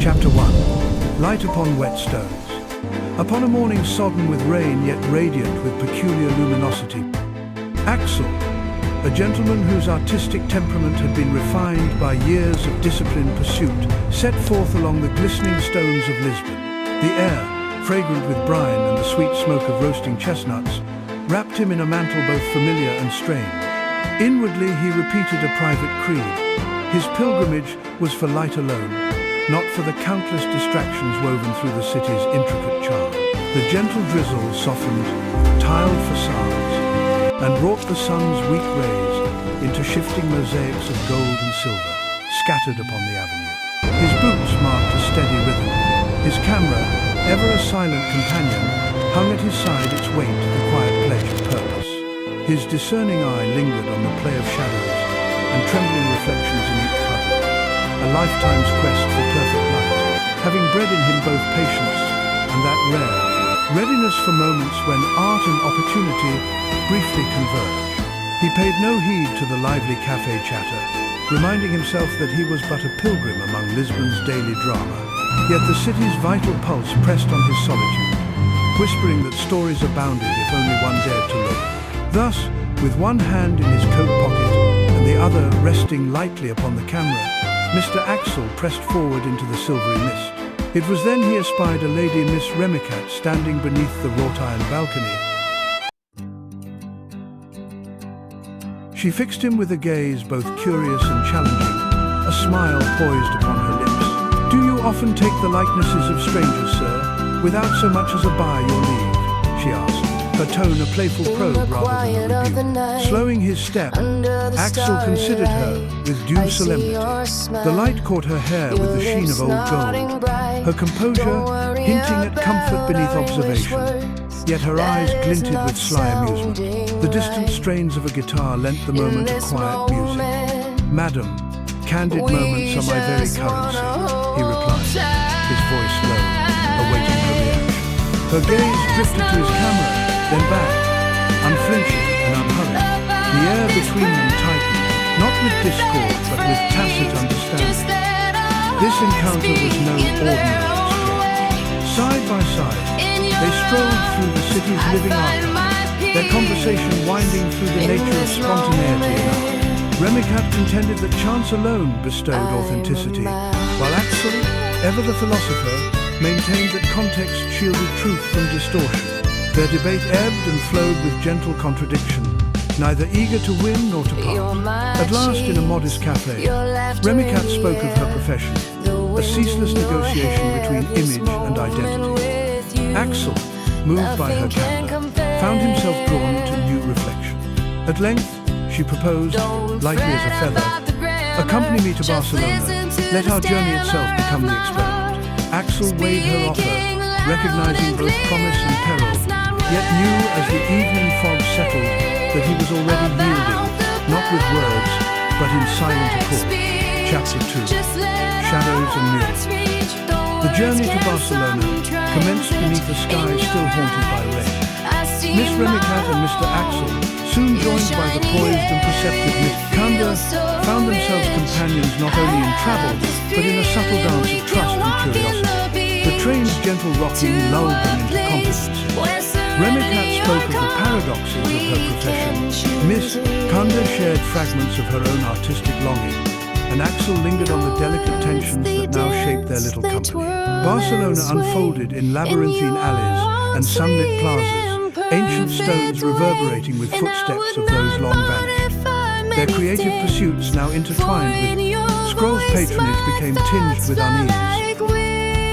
Chapter 1. Light upon wet stones. Upon a morning sodden with rain yet radiant with peculiar luminosity, Axel, a gentleman whose artistic temperament had been refined by years of disciplined pursuit, set forth along the glistening stones of Lisbon. The air, fragrant with brine and the sweet smoke of roasting chestnuts, wrapped him in a mantle both familiar and strange. Inwardly he repeated a private creed. His pilgrimage was for light alone, not for the countless distractions woven through the city's intricate charm. The gentle drizzle softened tiled facades and wrought the sun's weak rays into shifting mosaics of gold and silver, scattered upon the avenue. His boots marked a steady rhythm. His camera, ever a silent companion, hung at his side, its weight the quiet pledge of purpose. His discerning eye lingered on the play of shadows and trembling reflections in each puddle. A lifetime's quest for perfect light, having bred in him both patience and that rare readiness for moments when art and opportunity briefly converge. He paid no heed to the lively cafe chatter, reminding himself that he was but a pilgrim among Lisbon's daily drama. Yet the city's vital pulse pressed on his solitude, whispering that stories abounded if only one dared to look. Thus, with one hand in his coat pocket and the other resting lightly upon the camera, Mr. Axel pressed forward into the silvery mist. It was then he espied a lady, Miss Remicat, standing beneath the wrought-iron balcony. She fixed him with a gaze both curious and challenging, a smile poised upon her lips. "Do you often take the likenesses of strangers, sir, without so much as a by your leave?" she asked, her tone a playful probe rather than a rebuke. Slowing his step, Axel considered her with due solemnity. The light caught her hair with the sheen of old gold, her composure hinting at comfort beneath observation. Yet her eyes glinted with sly amusement. The distant strains of a guitar lent the moment a quiet music. "Madam, candid moments are my very currency," he replied, his voice low, awaiting her reaction. Her gaze drifted to his camera, then back, unflinching and unhurried. The air between them tightened, not with discord, but with tacit understanding. This encounter was no ordinary exchange. Side by side, they strolled through the city's living archive, their conversation winding through the nature of spontaneity in art. Remicat contended that chance alone bestowed authenticity, while Axel, ever the philosopher, maintained that context shielded truth from distortion. Their debate ebbed and flowed with gentle contradiction, neither eager to win nor to part. At last, in a modest cafe, Remicat spoke of her profession, a ceaseless negotiation between image and identity. Axel, moved by her candor, found himself drawn to new reflection. At length, she proposed, lightly as a feather, "Accompany me to Barcelona. Let our journey itself become the experiment." Axel weighed her offer, recognizing both promise and peril, yet knew as the evening fog settled that he was already yielding, not with words, but in silent accord. Chapter 2. Shadows and Mirrors. The journey to Barcelona commenced beneath a sky still haunted by rain. Miss Remicat and Mr. Axel, soon joined by the poised and perceptive Miss Kanda, found themselves companions not only in travel, but in a subtle dance of trust and curiosity. The train's gentle rocking lulled them into confidence. Remicat spoke of the paradoxes of her profession. Miss Kanda shared fragments of her own artistic longing, and Axel lingered on the delicate tensions that now shaped their little company. Barcelona unfolded in labyrinthine alleys and sunlit plazas, ancient stones reverberating with footsteps of those long vanished. Their creative pursuits now intertwined with Scroll's patronage became tinged with unease.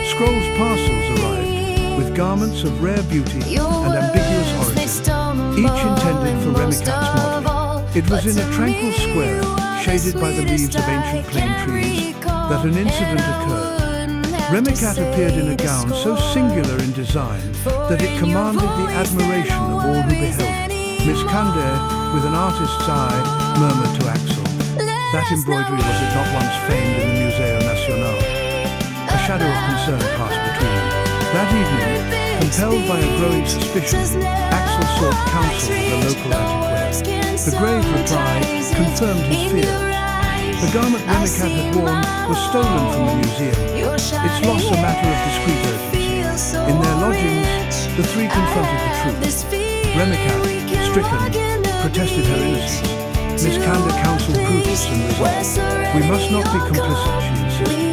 Scroll's parcels arrived with garments of rare beauty and ambiguous origin, each intended for Remicat's modeling. It was in a tranquil square, shaded by the leaves of ancient plane trees, that an incident occurred. Remicat appeared in a gown so singular in design that it commanded the admiration of all who beheld it. Miss Kande, with an artist's eye, murmured to Axel, "That embroidery was it not once famed in the Museo Nacional?" A shadow of concern passed between them. That evening, compelled by a growing suspicion, Axel sought counsel with a local antiquary. The grave reply confirmed his fears. The garment Remicat had worn was stolen from the museum, its loss a matter of discreet urgency. In their lodgings, the three confronted the truth. Remicat, stricken, protested her innocence. Miss Canda counseled prudence and resolve. We must not be complicit, she insisted.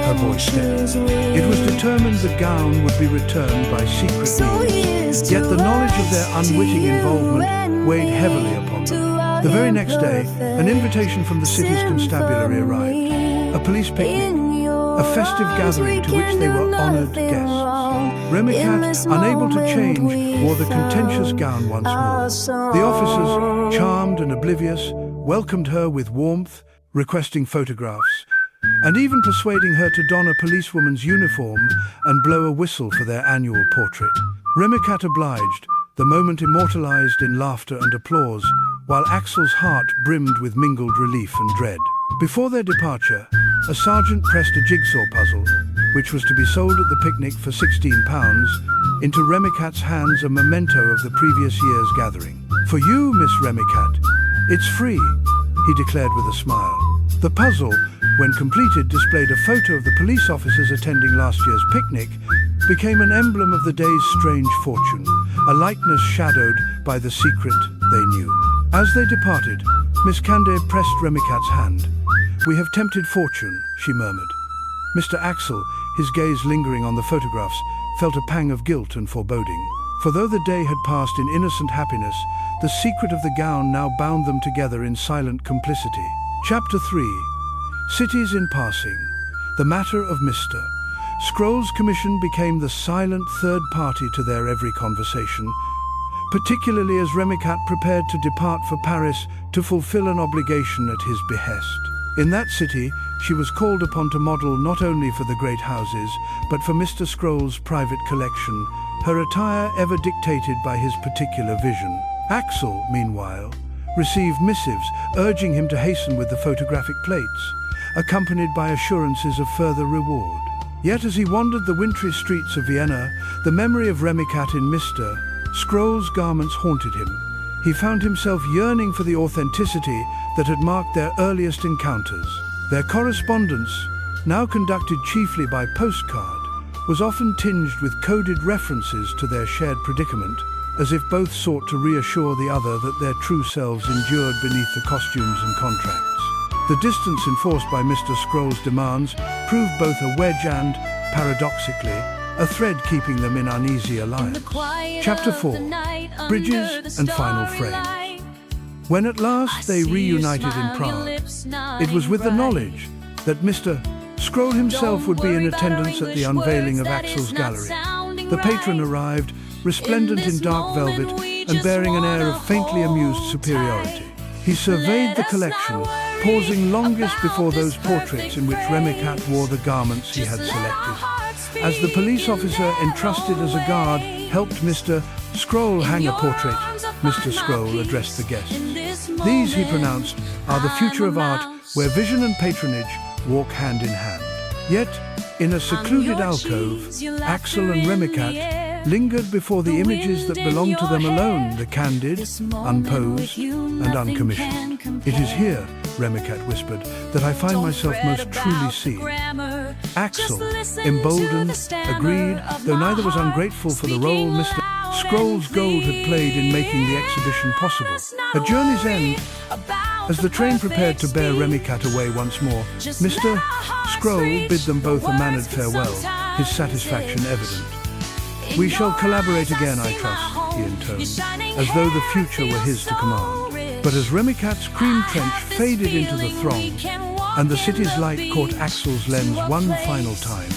Her voice steadied. It was determined the gown would be returned by secret means. Yet the knowledge of their unwitting involvement weighed heavily upon them. The very next day, an invitation from the city's constabulary arrived. A police picnic, a festive gathering to which they were honoured guests. Remicat, unable to change, wore the contentious gown once more. The officers, charmed and oblivious, welcomed her with warmth, requesting photographs, and even persuading her to don a policewoman's uniform and blow a whistle for their annual portrait. Remicat obliged, the moment immortalized in laughter and applause, while Axel's heart brimmed with mingled relief and dread. Before their departure, a sergeant pressed a jigsaw puzzle, which was to be sold at the picnic for £16, into Remicat's hands, a memento of the previous year's gathering. "For you, Miss Remicat, it's free," he declared with a smile. The puzzle, when completed, displayed a photo of the police officers attending last year's picnic, became an emblem of the day's strange fortune, a likeness shadowed by the secret they knew. As they departed, Miss Canda pressed Remicat's hand. "We have tempted fortune," she murmured. Mr. Axel, his gaze lingering on the photographs, felt a pang of guilt and foreboding. For though the day had passed in innocent happiness, the secret of the gown now bound them together in silent complicity. Chapter 3. Cities in Passing. The matter of Mr. Scroll's commission became the silent third party to their every conversation, particularly as Remicat prepared to depart for Paris to fulfill an obligation at his behest. In that city, she was called upon to model not only for the great houses, but for Mr. Scroll's private collection, her attire ever dictated by his particular vision. Axel, meanwhile, received missives urging him to hasten with the photographic plates, accompanied by assurances of further reward. Yet as he wandered the wintry streets of Vienna, the memory of Remicat in Mr. Scroll's garments haunted him. He found himself yearning for the authenticity that had marked their earliest encounters. Their correspondence, now conducted chiefly by postcard, was often tinged with coded references to their shared predicament, as if both sought to reassure the other that their true selves endured beneath the costumes and contracts. The distance enforced by Mr. Scroll's demands proved both a wedge and, paradoxically, a thread keeping them in uneasy alliance. Chapter 4. Bridges and Final Frame. When at last they reunited in Prague, it was with the knowledge that Mr. Scroll himself would be in attendance at the unveiling of Axel's gallery. The patron arrived, resplendent in dark velvet and bearing an air of faintly amused superiority. He surveyed the collection, pausing longest before those portraits in which Remicat wore the garments he had selected. As the police officer entrusted as a guard helped Mr. Scroll hang a portrait, Mr. Scroll addressed the guests. "These," he pronounced, "are the future of art, where vision and patronage walk hand in hand." Yet, in a secluded alcove, Axel and Remicat lingered before the images that belonged to them alone, the candid, unposed, and uncommissioned. "It is here," Remicat whispered, "that I find myself most truly seen." Axel, emboldened, agreed, though neither was ungrateful for the role Mr. Scroll's gold had played in making the exhibition possible. At journey's end, as the train prepared to bear Remicat away once more, Mr. Scroll bid them both a mannered farewell, his satisfaction evident. "We shall collaborate again, I trust," he intoned, as though the future were his to command. But as Remicat's cream trench faded into the throng, and the city's light caught Axel's lens one final time,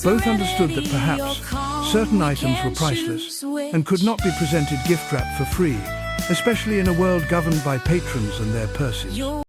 both understood that perhaps certain items were priceless and could not be presented gift-wrapped for free, especially in a world governed by patrons and their purses.